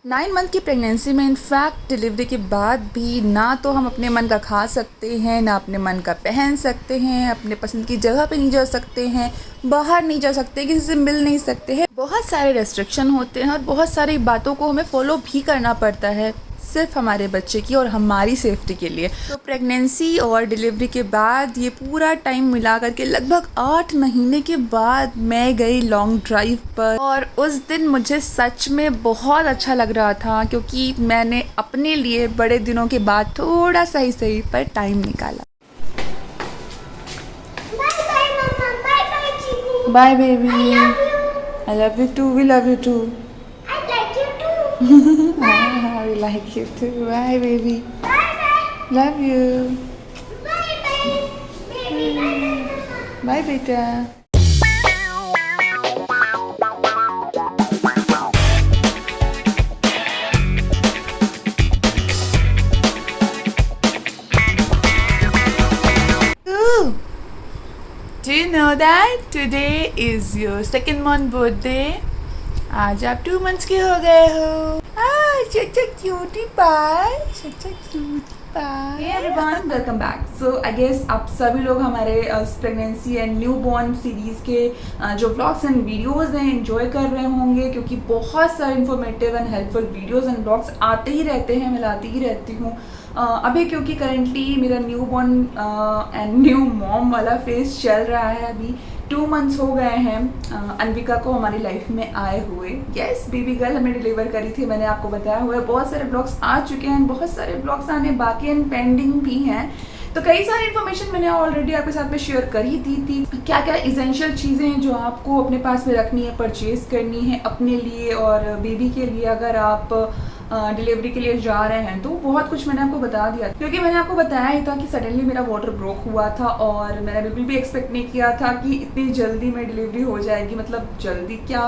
9 month की pregnancy में in fact delivery के बाद भी ना तो हम अपने मन का खा सकते हैं, ना अपने मन का पहन सकते हैं, अपने पसंद की जगह पे नहीं जा सकते हैं, बाहर नहीं जा सकते, किसी से मिल नहीं सकते हैं। बहुत सारे रेस्ट्रिक्शन होते हैं और बहुत सारी बातों को हमें फॉलो भी करना पड़ता है सिर्फ हमारे बच्चे की और हमारी सेफ्टी के लिए। तो प्रेगनेंसी और डिलीवरी के बाद ये पूरा टाइम मिला करके लगभग 8 महीने के बाद मैं गई लॉन्ग ड्राइव पर, और उस दिन मुझे सच में बहुत अच्छा लग रहा था क्योंकि मैंने अपने लिए बड़े दिनों के बाद थोड़ा सा ही सही पर टाइम निकाला। Bye baby, I love you too, we love you too. We like you too. Bye, baby. Love you. Bye, beta. Ooh. Do you know that today is your second month birthday? आज आप 2 months के हो गए हो। Such a cutie pie, such a cutie pie. Hey everyone, welcome back. So I guess आप सभी लोग हमारे pregnancy and new born series के जो व्लॉग्स एंड वीडियोज़ हैं एंजॉय कर रहे होंगे, क्योंकि बहुत सारे informative and helpful videos and vlogs आते ही रहते हैं, मैं लाती ही रहती हूँ। अभी क्योंकि करेंटली मेरा new born and new mom वाला फेज चल रहा है, अभी 2 मंथ्स हो गए हैं अनविका को हमारी लाइफ में आए हुए। यस, बेबी गर्ल हमें डिलीवर करी थी, मैंने आपको बताया हुआ है। बहुत सारे ब्लॉग्स आ चुके हैं, बहुत सारे ब्लॉग्स आने बाकी एंड पेंडिंग भी हैं। तो कई सारी इन्फॉर्मेशन मैंने ऑलरेडी आपके साथ में शेयर कर ही दी थी। क्या क्या इसेंशियल चीज़ें हैं जो आपको अपने पास में रखनी है, परचेज करनी है अपने लिए और बेबी के लिए अगर आप डिलीवरी के लिए जा रहे हैं। तो बहुत कुछ मैंने आपको बता दिया, क्योंकि मैंने आपको बताया ही था कि सडनली मेरा वाटर ब्रोक हुआ था और मैंने बिल्कुल भी एक्सपेक्ट नहीं किया था कि इतनी जल्दी में डिलीवरी हो जाएगी। मतलब जल्दी क्या,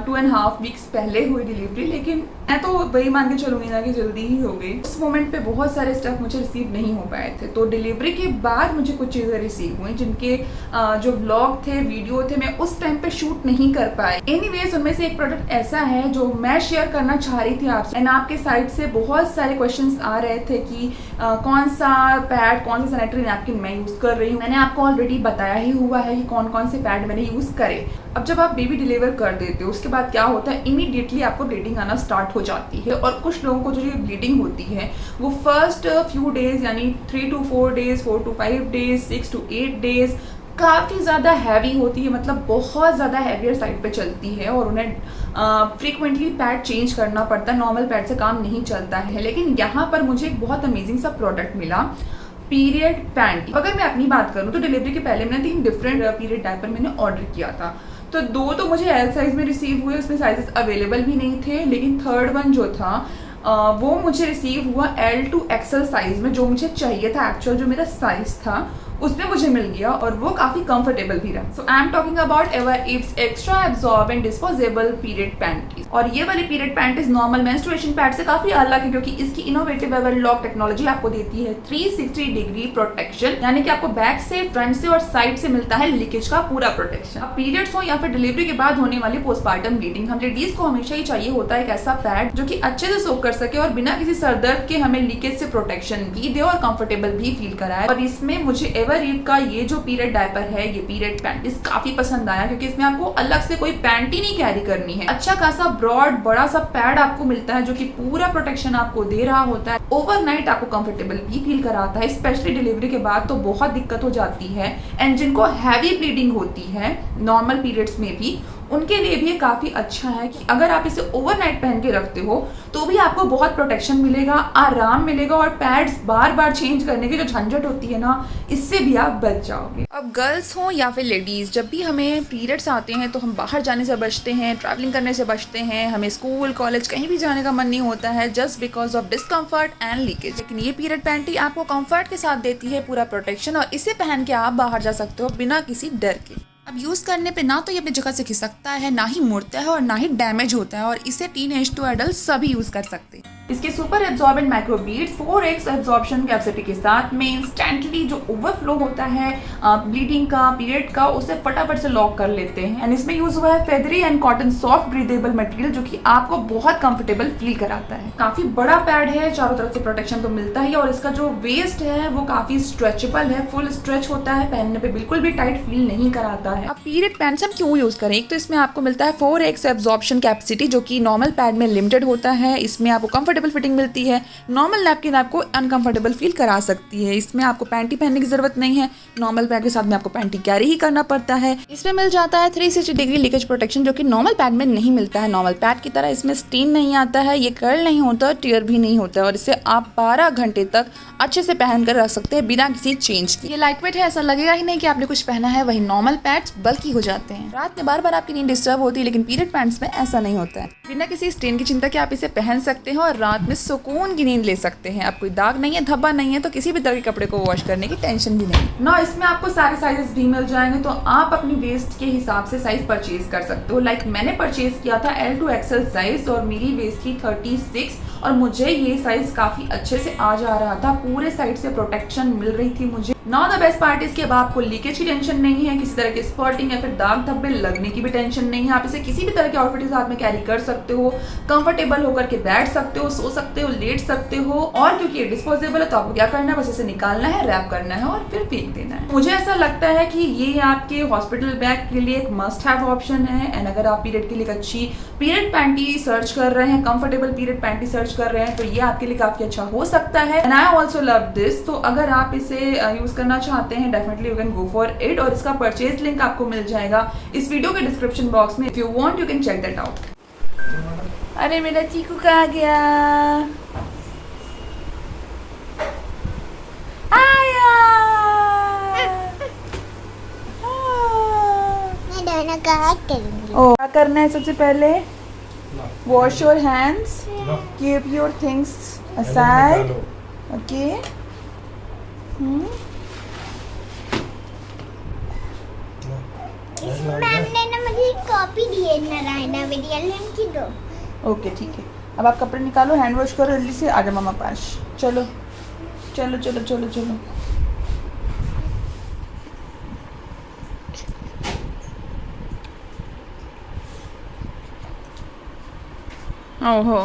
2.5 वीक्स पहले हुई डिलीवरी, लेकिन मैं तो वही मान के चलूँगी ना कि जल्दी ही हो गई। उस मोमेंट पे बहुत सारे स्टफ मुझे रिसीव नहीं हो पाए थे, तो डिलीवरी के बाद मुझे कुछ चीज़ें रिसीव हुई जिनके जो व्लॉग थे, वीडियो थे, मैं उस टाइम पे शूट नहीं कर पाए। एनीवेज, उनमें से एक प्रोडक्ट ऐसा है जो मैं शेयर करना चाह रही थी आपसे। एंड आपके साइड से बहुत सारे क्वेश्चंस आ रहे थे कि कौन सा पैड, कौन सा सैनिटरी नैपकिन मैं यूज़ कर रही हूँ। मैंने आपको ऑलरेडी बताया ही हुआ है कि कौन कौन से पैड मैंने यूज़ करे। अब जब आप बेबी डिलीवर कर देते हो उसके बाद क्या होता है, इमीडिएटली आपको ब्लीडिंग आना स्टार्ट हो जाती है। और कुछ लोगों को जो ये ब्लीडिंग होती है वो फर्स्ट फ्यू डेज यानी 3 to 4 days, 4 to 5 days, 6 to 8 days काफ़ी ज़्यादा हैवी होती है, मतलब बहुत ज़्यादा हैवियर साइड पे चलती है और उन्हें फ्रीक्वेंटली पैड चेंज करना पड़ता है। नॉर्मल पैड से काम नहीं चलता है। लेकिन यहाँ पर मुझे एक बहुत अमेजिंग सा प्रोडक्ट मिला, पीरियड पैंटी। अगर मैं अपनी बात करूँ तो डिलीवरी के पहले मैंने 3 डिफरेंट पीरियड डायपर मैंने ऑर्डर किया था। तो 2 तो मुझे एल साइज में रिसीव हुए, उसमें साइजेस अवेलेबल भी नहीं थे। लेकिन थर्ड वन जो था वो मुझे रिसीव हुआ L to XL साइज में, जो मुझे चाहिए था एक्चुअल जो मेरा साइज था उसमें मुझे मिल गया और वो काफी कंफर्टेबल भी रहा। So I am talking about Ever Eves extra absorbent disposable period panties. और ये वाली period panties normal menstruation pad से काफी अलग है, क्योंकि इसकी इनोवेटिव एवर लॉक टेक्नोलॉजी आपको देती है 360 डिग्री प्रोटेक्शन, यानी कि आपको बैक से, फ्रंट से और साइड से मिलता है लीकेज का पूरा प्रोटेक्शन। अब पीरियड्स हो या फिर डिलीवरी के बाद होने वाली पोस्टमार्टम ब्लीडिंग, हम लेडीज को हमेशा ही चाहिए होता है एक ऐसा पैड जो कि अच्छे से सोक कर सके और बिना किसी सरदर्द के हमें लीकेज से प्रोटेक्शन भी दे और कंफर्टेबल भी फील कराए। और इसमें मुझे एवरईव का ये जो पीरियड डायपर है, ये पीरियड पैंटीज काफी पसंद आया, क्योंकि इसमें आपको अलग से कोई पैंटी नहीं कैरी करनी है। अच्छा खासा ब्रॉड बड़ा सा पैड आपको मिलता है जो कि पूरा प्रोटेक्शन आपको दे रहा होता है। ओवरनाइट आपको कंफर्टेबल भी फील कराता है, स्पेशली डिलीवरी के बाद तो बहुत दिक्कत हो जाती है। एंड जिनको हैवी ब्लीडिंग होती है नॉर्मल पीरियड्स में भी, उनके लिए भी ये काफ़ी अच्छा है कि अगर आप इसे ओवरनाइट पहन के रखते हो तो भी आपको बहुत प्रोटेक्शन मिलेगा, आराम मिलेगा और पैड्स बार बार चेंज करने की जो झंझट होती है ना, इससे भी आप बच जाओगे। अब गर्ल्स हों या फिर लेडीज़, जब भी हमें पीरियड्स आते हैं तो हम बाहर जाने से बचते हैं, ट्रैवलिंग करने से बचते हैं, हमें स्कूल कॉलेज कहीं भी जाने का मन नहीं होता है just because of discomfort and leakage. लेकिन ये पीरियड पैंटी आपको कंफर्ट के साथ देती है पूरा प्रोटेक्शन, और इसे पहन के आप बाहर जा सकते हो बिना किसी डर के। अब यूज़ करने पे ना तो ये अपनी जगह से खिसकता है, ना ही मुड़ता है और ना ही डैमेज होता है, और इसे टीनेज टू एडल्ट सभी यूज़ कर सकते हैं। इसके super absorbent micro beads 4x absorption capacity के साथ में इंस्टेंटली जो ओवरफ्लो होता है ब्लीडिंग का, पीरियड का, उसे फटाफट से लॉक कर लेते हैं। एंड इसमें यूज हुआ है feathery and cotton soft breathable material जो कि आपको बहुत कंफर्टेबल फील कराता है। काफी बड़ा पैड है, चारों तरफ से प्रोटेक्शन तो मिलता ही, और इसका जो वेस्ट है वो काफी स्ट्रेचेबल है, फुल स्ट्रेच होता है, पहनने पे बिल्कुल भी टाइट फील नहीं कराता है। अब पीरियड पैड्स हम क्यों यूज करें? एक तो इसमें आपको मिलता है 4x एब्जॉर्प्शन कैपेसिटी जो कि नॉर्मल पैड में लिमिटेड होता है। इसमें आपको कंफर्टेबल फिटिंग मिलती है। नॉर्मल नैपकिन आपको अनकंफर्टेबल फील करा सकती है। इसमें आपको पैंटी पहनने की जरूरत नहीं है, नॉर्मल पैड के साथ में आपको पैंटी कैरी ही करना पड़ता है। इसमें मिल जाता है 360 डिग्री लीकेज प्रोटेक्शन जो कि नॉर्मल पैड में नहीं मिलता है। नॉर्मल पैड की तरह इसमें स्टेन नहीं आता है, ये कर्ल नहीं होता, टियर भी नहीं होता, और इसे आप 12 घंटे तक अच्छे से पहन कर रख सकते हैं बिना किसी चेंज के। ये लाइट वेट है, ऐसा लगेगा ही नहीं कि आपने कुछ पहना है। वही नॉर्मल पैड्स बल्कि हो जाते हैं। रात में बार बार आपकी नींद डिस्टर्ब होती है, लेकिन पीरियड पैड्स में ऐसा नहीं होता है। बिना किसी स्टेन की चिंता के आप इसे पहन सकते हैं और रात में सुकून की नींद ले सकते हैं। अब कोई दाग नहीं है, धब्बा नहीं है, तो किसी भी तरह के कपड़े को वॉश करने की टेंशन भी नहीं ना। इसमें आपको सारे साइजेस भी मिल जाएंगे, तो आप अपनी वेस्ट के हिसाब से साइज परचेज कर सकते हो। लाइक मैंने परचेज किया था L to XL साइज और मेरी वेस्ट थी 36 और मुझे ये साइज काफी अच्छे से आ जा रहा था। पूरे साइड से प्रोटेक्शन मिल रही थी मुझे। Now the best part is कि अब आपको लीकेज की टेंशन नहीं है, किसी तरह के स्पॉटिंग या फिर दाग धब्बे लगने की भी टेंशन नहीं है। आप इसे किसी भी तरह के आउटफिट के साथ में कैरी कर सकते हो, कंफर्टेबल होकर के बैठ सकते हो, सो सकते हो, लेट सकते हो। और क्योंकि ये डिस्पोजेबल है तो आपको क्या करना है, बस इसे निकालना है, रैप करना है और फिर फेंक देना है। मुझे ऐसा लगता है कि ये आपके हॉस्पिटल बैग के लिए एक मस्ट हैव ऑप्शन है। एंड अगर आप पीरियड के लिए एक अच्छी पीरियड पैंटी सर्च कर रहे हैं, कंफर्टेबल पीरियड पैंटी सर्च कर रहे हैं, तो ये आपके लिए काफी अच्छा हो सकता है। And I also love this. तो अगर आप इसे यूज करना चाहते हैं, definitely you can go for it. और इसका परचेज लिंक आपको मिल जाएगा इस वीडियो के डिस्क्रिप्शन बॉक्स में। If you want you can check that out. अरे मेरा चीकू कहाँ गया? आया। मैं दोनों का हाथ करूंगी। ओ, क्या करना है सबसे पहले? Wash your hands, keep your things aside, okay. Ma'am ने ना मुझे कॉपी दी है नारायणा विद्यालय की दो। ओके ठीक है, अब आप कपड़े निकालो, हैंड वॉश करो जल्दी से, आ जाओ मामा पास। चलो चलो चलो चलो चलो। हो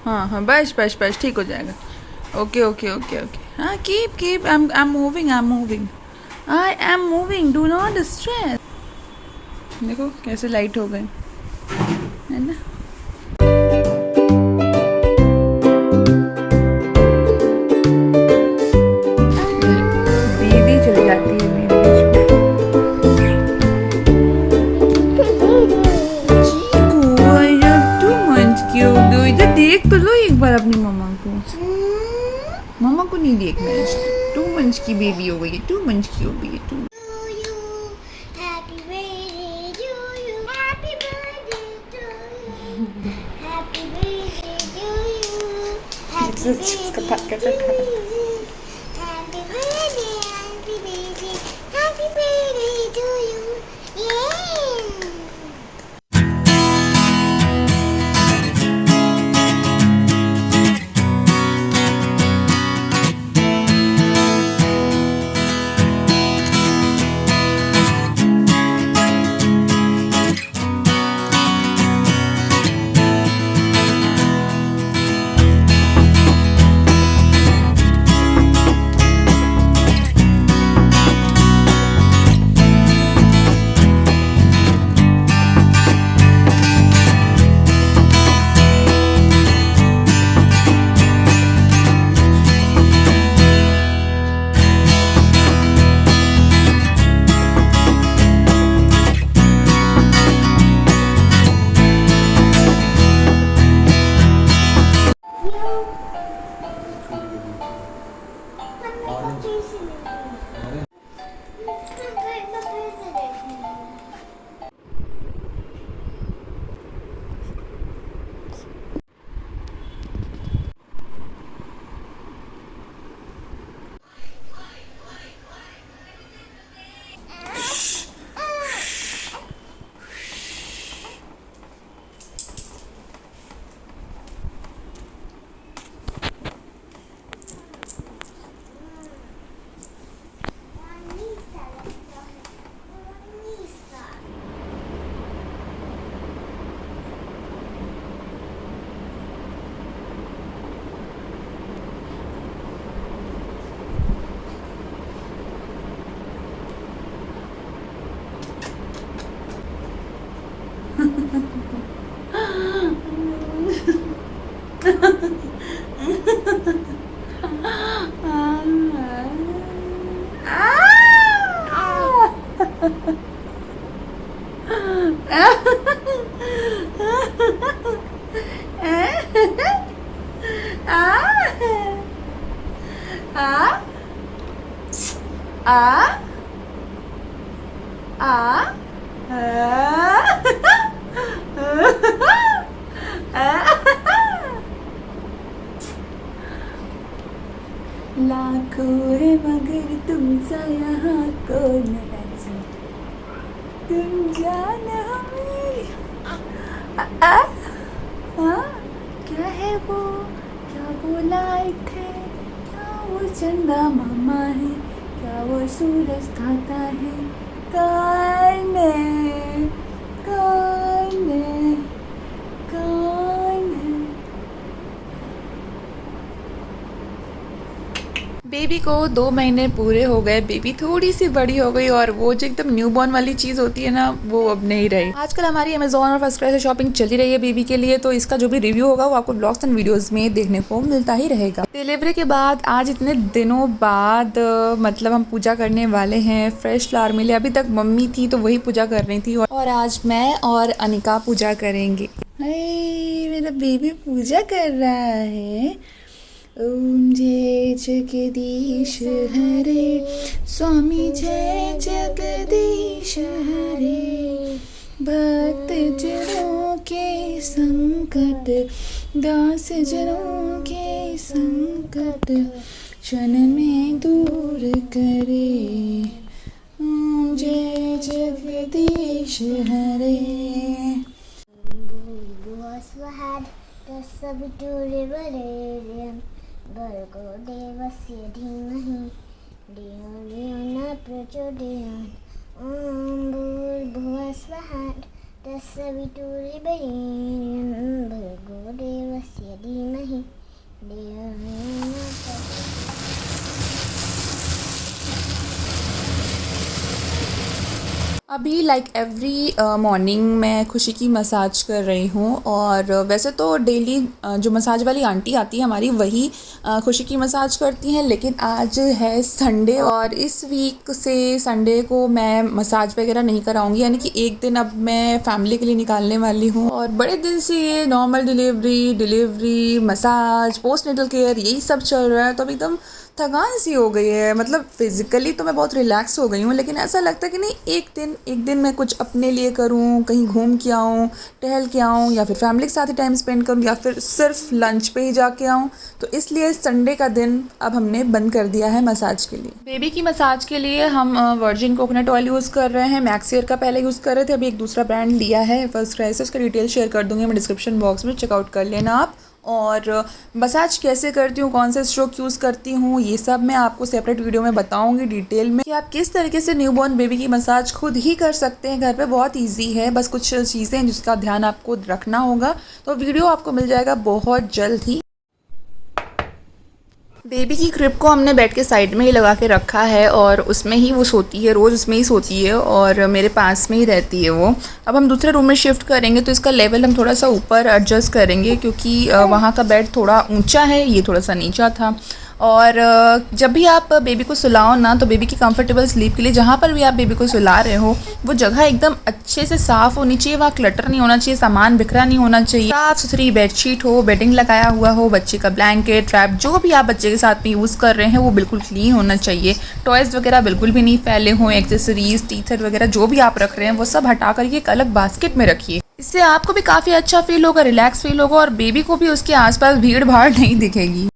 हाँ हाँ, बस बस बस, ठीक हो जाएगा। ओके ओके ओके ओके, हाँ keep keep, I am moving, I am moving, do not stress. देखो कैसे लाइट हो गए, है ना। दीदी चली जाती है मेरे बीच में। Chiku, I have too much cute. दो इधर देख तो लो एक बार अपनी मम्मा को। मम्मा को नहीं देखना है, 2 मंथ की बेबी हो गई है, 2 मंथ की हो गई है, 2। इसका भाग कैसे खा लाखों है मगर तुमसा यहाँ कौन ऐसा, तुम जाना मेरी। क्या है वो, क्या वो लाइट है, क्या वो चंदा मामा है, क्या वो सूरज खाता है, कौन है, कौन है, कौन है। बेबी को 2 महीने पूरे हो गए, बेबी थोड़ी सी बड़ी हो गई और वो जो एकदम न्यू बॉर्न वाली चीज़ होती है ना, वो अब नहीं रही। आजकल हमारी अमेजोन और फर्स्ट क्राई से शॉपिंग चली रही है बेबी के लिए, तो इसका जो भी रिव्यू होगा वो आपको ब्लॉग्स एंड वीडियोस में देखने को मिलता ही रहेगा। डिलीवरी के बाद आज इतने दिनों बाद मतलब हम पूजा करने वाले हैं। फ्रेश फ्लावर मिले, अभी तक मम्मी थी तो वही पूजा कर रही थी और आज मैं और अनिका पूजा करेंगे। मेरा बेबी पूजा कर रहा है। ओम जय जगदीश हरे, स्वामी जय जगदीश हरे। भक्त जनों के संकट, दास जनों के संकट, क्षण में दूर करे। ओम जय जगदीश हरे। भर्गो देवस्य धीमहि धियो यो न प्रचोदयात्। ॐ भूर्भुवः स्वः तत्सवितुर्वरेण्यं भर्गो देवस्य धीमहि धियो यो न प्रचोदयात्। अभी लाइक एवरी मॉर्निंग मैं खुशी की मसाज कर रही हूँ और वैसे तो डेली जो मसाज वाली आंटी आती है हमारी वही खुशी की मसाज करती हैं, लेकिन आज है संडे और इस वीक से संडे को मैं मसाज वगैरह नहीं कराऊंगी, यानी कि एक दिन अब मैं फैमिली के लिए निकालने वाली हूँ। और बड़े दिन से ये normal delivery massage post natal care यही सब चल रहा है, तो अब एकदम थकान सी हो गई है। मतलब फिज़िकली तो मैं बहुत रिलैक्स हो गई हूँ, लेकिन ऐसा लगता है कि नहीं एक दिन मैं कुछ अपने लिए करूँ, कहीं घूम के आऊँ, टहल के आऊँ, या फिर फैमिली के साथ ही टाइम स्पेंड करूँ, या फिर सिर्फ लंच पे ही जाके आऊँ। तो इसलिए संडे का दिन अब हमने बंद कर दिया है मसाज के लिए। बेबी की मसाज के लिए हम वर्जिन कोकोनट ऑयल यूज़ कर रहे हैं। मैक्सियर का पहले यूज़ कर रहे थे, अभी एक दूसरा ब्रांड लिया है फर्स्ट क्राई से, उसका डिटेल शेयर कर दूँगी मैं डिस्क्रिप्शन बॉक्स में, चेकआउट कर लेना आप। और मसाज कैसे करती हूँ, कौन से स्ट्रोक यूज़ करती हूँ, ये सब मैं आपको सेपरेट वीडियो में बताऊँगी डिटेल में कि आप किस तरीके से न्यूबॉर्न बेबी की मसाज खुद ही कर सकते हैं घर पे। बहुत इजी है, बस कुछ चीज़ें हैं जिसका ध्यान आपको रखना होगा। तो वीडियो आपको मिल जाएगा बहुत जल्द ही। बेबी की क्रिब को हमने बेड के साइड में ही लगा के रखा है और उसमें ही वो सोती है, रोज़ उसमें ही सोती है और मेरे पास में ही रहती है वो। अब हम दूसरे रूम में शिफ्ट करेंगे तो इसका लेवल हम थोड़ा सा ऊपर एडजस्ट करेंगे, क्योंकि वहाँ का बेड थोड़ा ऊंचा है, ये थोड़ा सा नीचा था। और जब भी आप बेबी को सुलाओ ना, तो बेबी की कंफर्टेबल स्लीप के लिए जहाँ पर भी आप बेबी को सुला रहे हो वो जगह एकदम अच्छे से साफ़ होनी चाहिए, वहाँ क्लटर नहीं होना चाहिए, सामान बिखरा नहीं होना चाहिए, साफ़ सुथरी बेडशीट हो, बेडिंग लगाया हुआ हो, बच्चे का ब्लैंकेट रैप जो भी आप बच्चे के साथ में यूज़ कर रहे हैं वो बिल्कुल क्लीन होना चाहिए। टॉयज़ वगैरह बिल्कुल भी नहीं फैले हों, एक्सेसरीज टीथर वगैरह जो भी आप रख रहे हैं वो सब हटा करके एक अलग बास्केट में रखिए। इससे आपको भी काफ़ी अच्छा फील होगा, रिलैक्स फील होगा और बेबी को भी उसके आसपास भीड़ भाड़ नहीं दिखेगी।